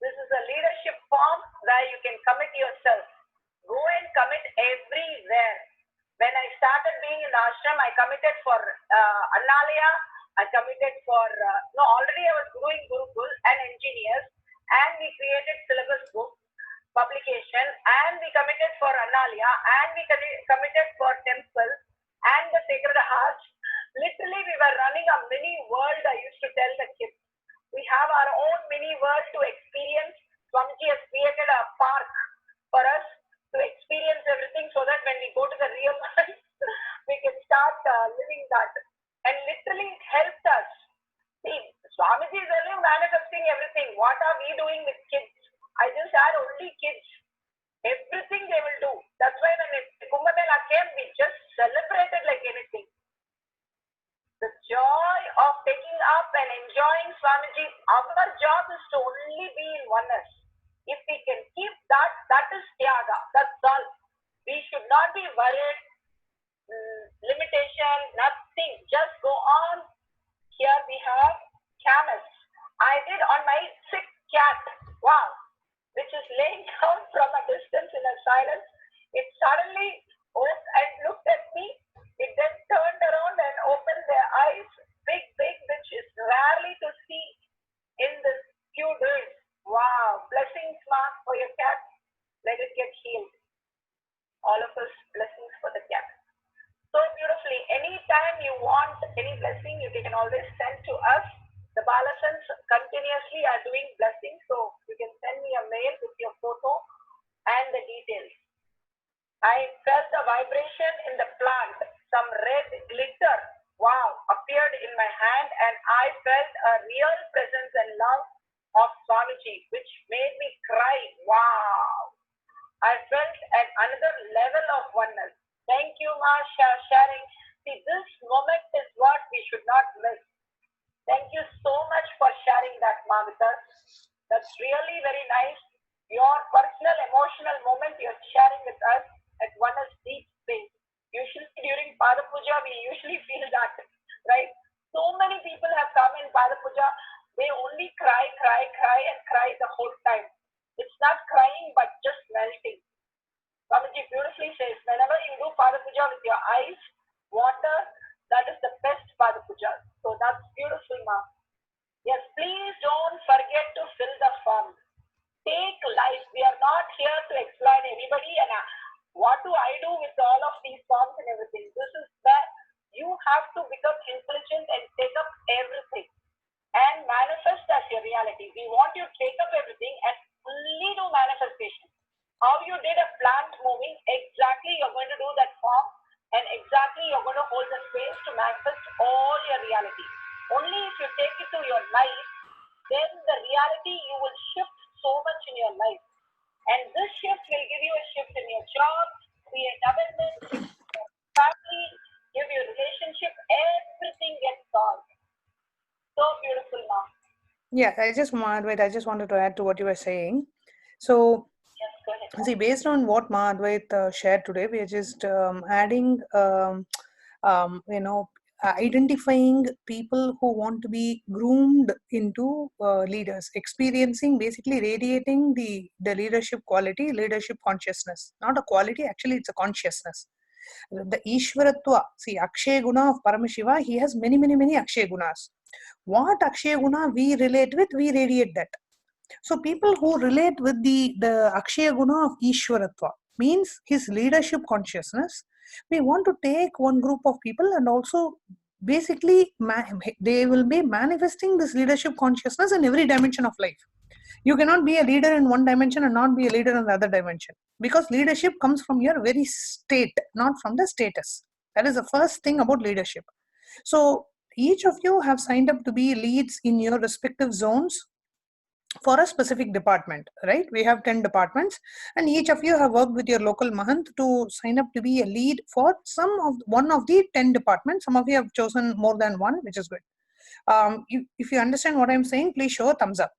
This is a leadership form where you can commit yourself. Go and commit everywhere. When I started being in the ashram, I committed for Annalaya. I committed for, already I was doing Gurukul and engineers, and we created syllabus book publication, and we committed for Annalaya, and we committed for temple and the Sacred Heart. Literally, we were running a mini world, I used to tell the kids. We have our own mini world to experience. Swamiji has created a park for us to experience everything so that when we go to the real world, we can start living that. And literally, it helped us. See, Swamiji is only manifesting everything. What are we doing with kids? I just had only kids. Everything they will do. That's why when Kumbh Mela came, we just celebrated like anything. The joy of taking up and enjoying Swamiji, our job is to only be in oneness. If we can keep that, that is Tyaga. That's all. We should not be worried. Limitation, nothing. Just go on. Here we have Camus. I did on my sick cat. Wow. Which is laying down from a distance in a silence. It suddenly woke and looked at me. It then turned around and opened their eyes, big, which is rarely to see in this few days. Wow. Blessings, Mark, for your cat. Let it get healed. All of us, blessings for the cat. So beautifully, anytime you want any blessing, you can always send to us. The Balasans continuously are doing blessings, so you can send me a mail with your photo and the details. I felt a vibration in the plant. Some red glitter, wow, appeared in my hand, and I felt a real presence and love of Swamiji, which made me cry. Wow. I felt at another level of oneness. Thank you, Ma, sharing. See, this moment is what we should not miss. Thank you so much for sharing that, Ma, with us. That's really very nice. Your personal, emotional moment you're sharing with us at oneness deep space. Usually during Pada Puja, we usually feel that, right? So many people have come in Pada Puja. They only cry the whole time. It's not crying, but just melting. Swamiji beautifully says, whenever you do Pada Puja with your eyes, water, that is the best Pada Puja. So that's beautiful, Ma. Yes, please don't forget to fill the form. Take life. We are not here to exploit anybody. And what do I do with all of these forms and everything? This is where you have to become intelligent and take up everything and manifest as your reality. We want you to take up everything and fully do manifestation. How you did a plant moving, exactly you're going to do that form, and exactly you're going to hold the space to manifest all your reality. Only if you take it to your life, then the reality you will shift so much in your life. And this shift will give you a shift in your job, create abundance, family, give you relationship, everything gets solved. So beautiful, Ma. Yeah, I just wanted to add to what you were saying. So, Yes, go ahead. see, based on what Ma Advait shared today, we are just adding, identifying people who want to be groomed into leaders, experiencing, basically radiating the leadership quality, leadership consciousness. Not a quality, actually it's a consciousness. The Ishwaratva, see, Akshay Guna of Paramashiva, he has many Akshay Gunas. What Akshay Guna we relate with, we radiate that. So people who relate with the Akshaya Guna of Ishwaratva means his leadership consciousness. We want to take one group of people and also basically they will be manifesting this leadership consciousness in every dimension of life. You cannot be a leader in one dimension and not be a leader in the other dimension, because leadership comes from your very state, not from the status. That is the first thing about leadership. So each of you have signed up to be leads in your respective zones for a specific department, right? We have 10 departments, and each of you have worked with your local Mahant to sign up to be a lead for one of the 10 departments. Some of you have chosen more than one, which is good. If you understand what I'm saying, please show a thumbs up.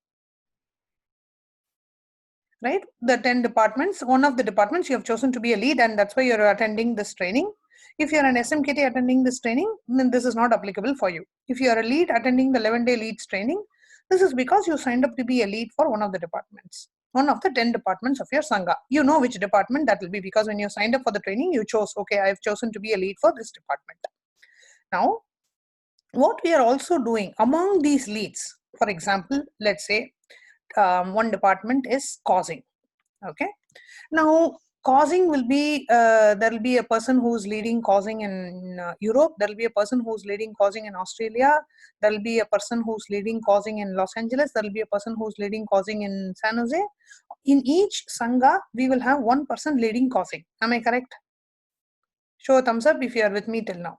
right? The 10 departments, one of the departments you have chosen to be a lead, and that's why you're attending this training. If you're an SMKT attending this training, then this is not applicable for you. If you are a lead attending the 11-day leads training, this is because you signed up to be a lead for one of the departments, one of the 10 departments of your Sangha. You know which department that will be, because when you signed up for the training, you chose, okay, I've chosen to be a lead for this department. Now, what we are also doing among these leads, for example, let's say one department is causing. Okay, now causing will be there will be a person who's leading causing in Europe, there will be a person who's leading causing in Australia, there will be a person who's leading causing in Los Angeles, there will be a person who's leading causing in San Jose. In each Sangha we will have one person leading causing. Am I correct? Show a thumbs up if you are with me till now.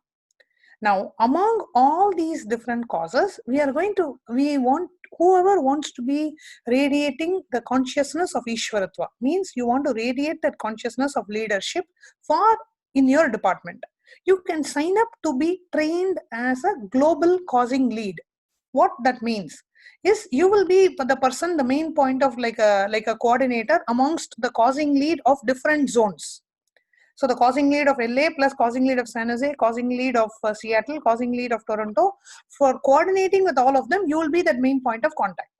Now, among all these different causes, we want whoever wants to be radiating the consciousness of Ishwaratva, means you want to radiate that consciousness of leadership for in your department. You can sign up to be trained as a global causing lead. What that means is you will be the person, the main point of like a coordinator amongst the causing lead of different zones. So the causing lead of LA plus causing lead of San Jose, causing lead of Seattle, causing lead of Toronto, for coordinating with all of them, you will be that main point of contact.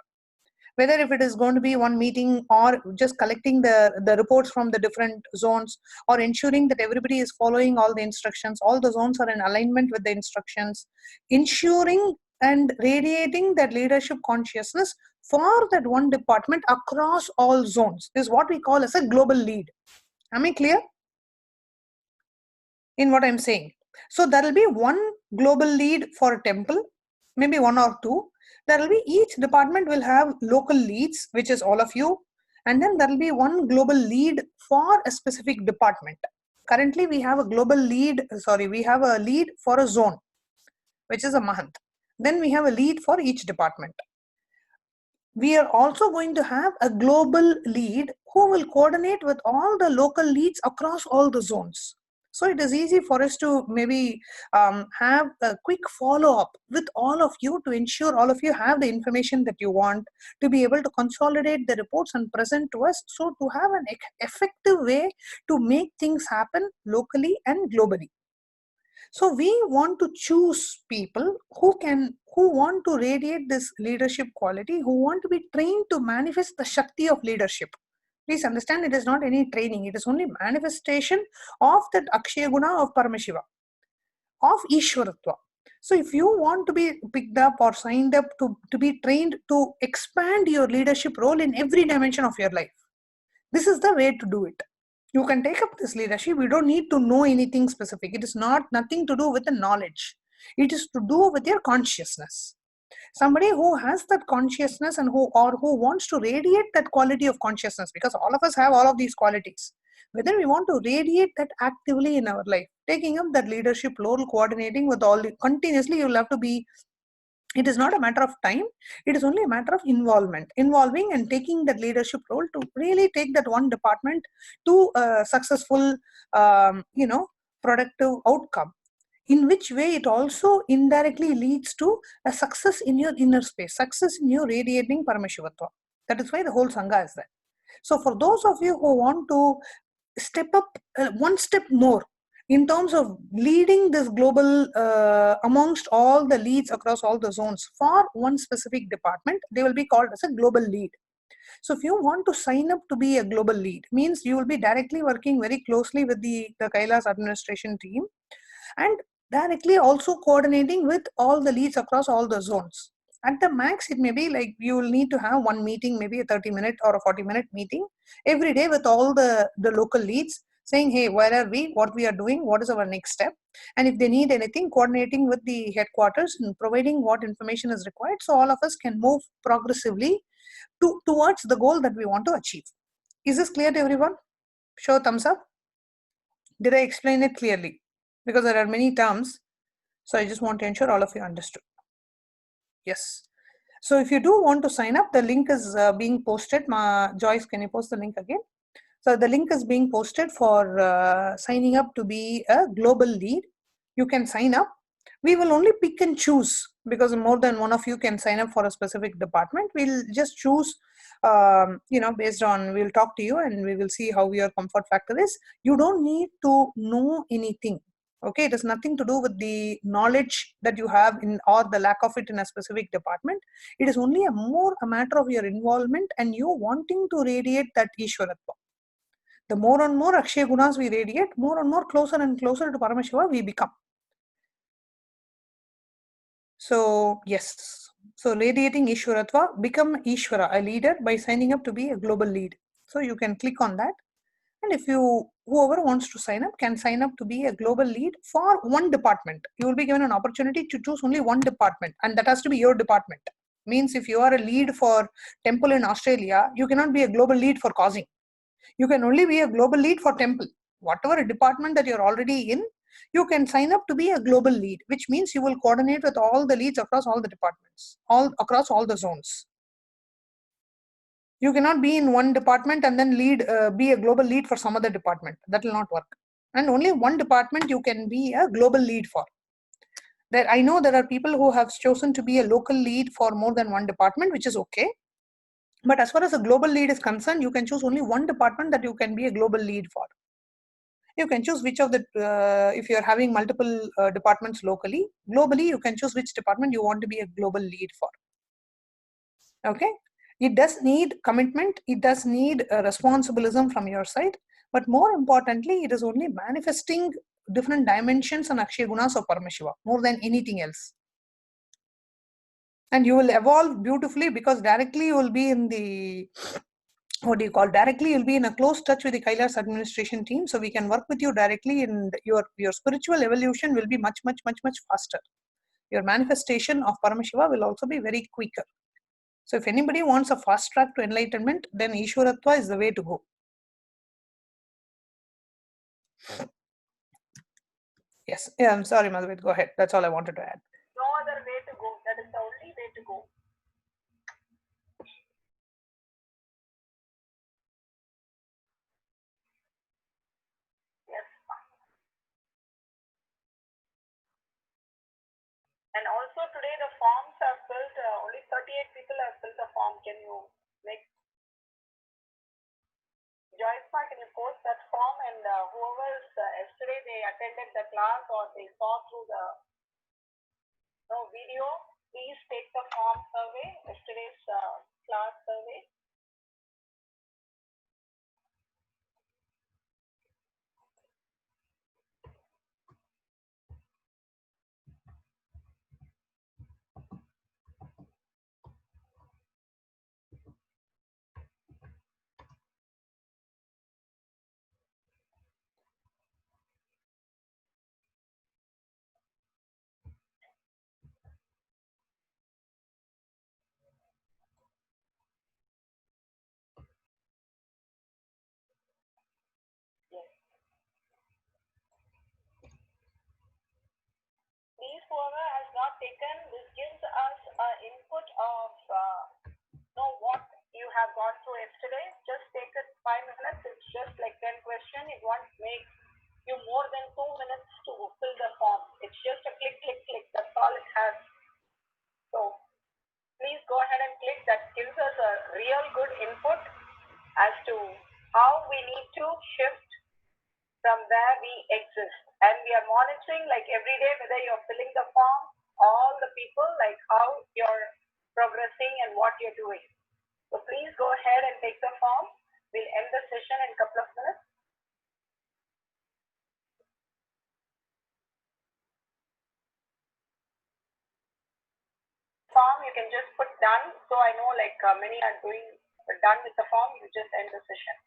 Whether if it is going to be one meeting or just collecting the reports from the different zones, or ensuring that everybody is following all the instructions, all the zones are in alignment with the instructions, ensuring and radiating that leadership consciousness for that one department across all zones is what we call as a global lead. Am I clear in what I'm saying? So there will be one global lead for a temple, maybe one or two. There will be, each department will have local leads, which is all of you. And then there will be one global lead for a specific department. Currently we have a global lead, we have a lead for a zone, which is a Mahant. Then we have a lead for each department. We are also going to have a global lead who will coordinate with all the local leads across all the zones. So it is easy for us to maybe have a quick follow-up with all of you to ensure all of you have the information that you want, to be able to consolidate the reports and present to us, so to have an effective way to make things happen locally and globally. So we want to choose people who want to radiate this leadership quality, who want to be trained to manifest the Shakti of leadership. Please understand, it is not any training, it is only manifestation of that Akshaya Guna of Paramashiva, of Ishwaratva. So if you want to be picked up or signed up to be trained to expand your leadership role in every dimension of your life, this is the way to do it. You can take up this leadership. You don't need to know anything specific. It is nothing to do with the knowledge. It is to do with your consciousness. Somebody who has that consciousness and who wants to radiate that quality of consciousness, because all of us have all of these qualities. Whether we want to radiate that actively in our life, taking up that leadership role, coordinating with all, continuously you will have to be. It is not a matter of time, it is only a matter of involving and taking that leadership role to really take that one department to a successful, productive outcome, in which way it also indirectly leads to a success in your inner space, success in your radiating Paramashivatva. That is why the whole Sangha is there. So for those of you who want to step up one step more in terms of leading this global amongst all the leads across all the zones for one specific department, they will be called as a global lead. So if you want to sign up to be a global lead, means you will be directly working very closely with the Kailash administration team, and directly also coordinating with all the leads across all the zones. At the max, it may be like you will need to have one meeting, maybe a 30-minute or a 40-minute meeting every day with all the local leads, saying, hey, where are we, what we are doing, what is our next step, and if they need anything, coordinating with the headquarters and providing what information is required, so all of us can move progressively towards the goal that we want to achieve. Is this clear to everyone? Show a thumbs up. Did I explain it clearly? Because there are many terms, so I just want to ensure all of you understood. Yes. So if you do want to sign up, the link is being posted. Joyce, can you post the link again? So the link is being posted for signing up to be a global lead. You can sign up. We will only pick and choose because more than one of you can sign up for a specific department. We'll just choose, based on, we'll talk to you and we will see how your comfort factor is. You don't need to know anything. Okay, it has nothing to do with the knowledge that you have in or the lack of it in a specific department. It is only a matter of your involvement and you wanting to radiate that Ishwaratva. The more and more Akshaya Gunas we radiate, more and more closer and closer to Paramashiva we become. So, yes. So, radiating Ishwaratva, become Ishwara, a leader, by signing up to be a global lead. So, you can click on that. And if whoever wants to sign up can sign up to be a global lead for one department. You will be given an opportunity to choose only one department, and that has to be your department. Means if you are a lead for temple in Australia, you cannot be a global lead for causing. You can only be a global lead for temple. Whatever department that you're already in, you can sign up to be a global lead, which means you will coordinate with all the leads across all the departments, all across all the zones. You cannot be in one department and then be a global lead for some other department. That will not work. And only one department you can be a global lead for. I know there are people who have chosen to be a local lead for more than one department, which is okay. But as far as a global lead is concerned, you can choose only one department that you can be a global lead for. You can choose which of the, if you're having multiple departments locally, globally, you can choose which department you want to be a global lead for. Okay. It does need commitment. It does need responsibilism from your side. But more importantly, it is only manifesting different dimensions and Akshaya Gunas of Paramashiva more than anything else. And you will evolve beautifully because directly you will be in the, directly you'll be in a close touch with the Kailash administration team. So we can work with you directly and your spiritual evolution will be much, much, much, much faster. Your manifestation of Paramashiva will also be very quicker. So if anybody wants a fast track to enlightenment, then Ishwaratva is the way to go. Yes. Yeah, I'm sorry, Madhuvit. Go ahead. That's all I wanted to add. No other way to go. That is the only way to go. Yes. And also today the forms are filled. Only 38 people have filled the form. Can you make Joyce, can you post that form? And whoever yesterday they attended the class or they saw through the video, please take the form survey, yesterday's class survey. Please, whoever has not taken, this gives us an input of what you have gone through yesterday. Just take it 5 minutes. It's just like 10 questions. It won't make you more than 2 minutes to fill the form. It's just a click, click, click. That's all it has. So please go ahead and click. That gives us a real good input as to how we need to shift from where we exist. And we are monitoring like every day whether you're filling the form, all the people, like how you're progressing and what you're doing. So please go ahead and take the form. We'll end the session in a couple of minutes. Form, you can just put done. So I know like many are doing done with the form, you just end the session.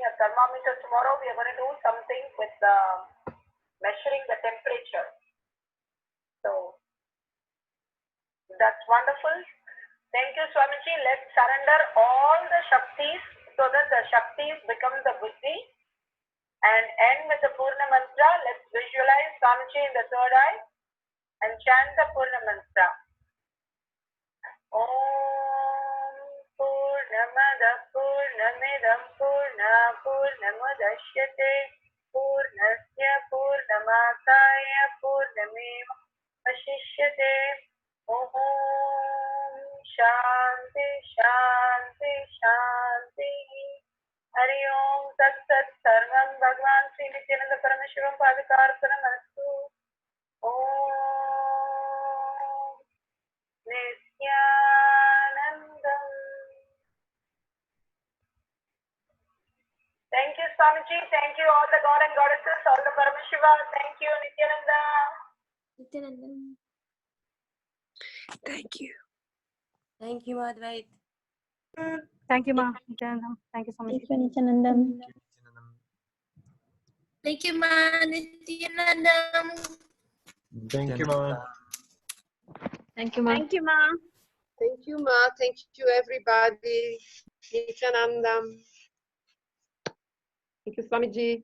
a thermometer tomorrow. We are going to do something with measuring the temperature. So that's wonderful. Thank you, Swamiji. Let's surrender all the Shaktis so that the Shaktis become the Buddhi. And end with the Purna Mantra. Let's visualize Swamiji in the third eye and chant the Purna Mantra. Om Purnamada Purnamidam Purna Purnamudashyate Purnasya Purnamataya Purnameva Vashishyate. Om Shanti Shanti Shanti. Hari Om Tat Sat Sarvam Bhagwan Sri Nithyananda Paramashivam Padakarpanamastu. Om Nithyanandam. Thank you, Swamiji. Thank you, all the God and goddesses, all the Paramashiva. Thank you, Nithyananda. Thank you. Thank you, Advait. Thank you, Ma. Nithyanandam. Thank you so much. Thank you, Nithyanandam. Thank you, Ma. Nithyanandam. Thank you, Ma. Thank you, Ma. Thank you, Ma. Thank you, Ma. Thank you, everybody. Nithyanandam. Thank you, Swamiji.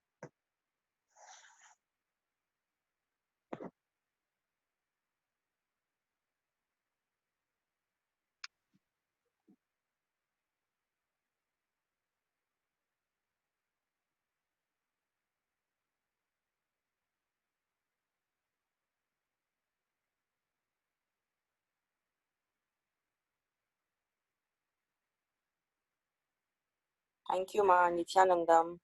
Thank you, Ma. Nithyanandam.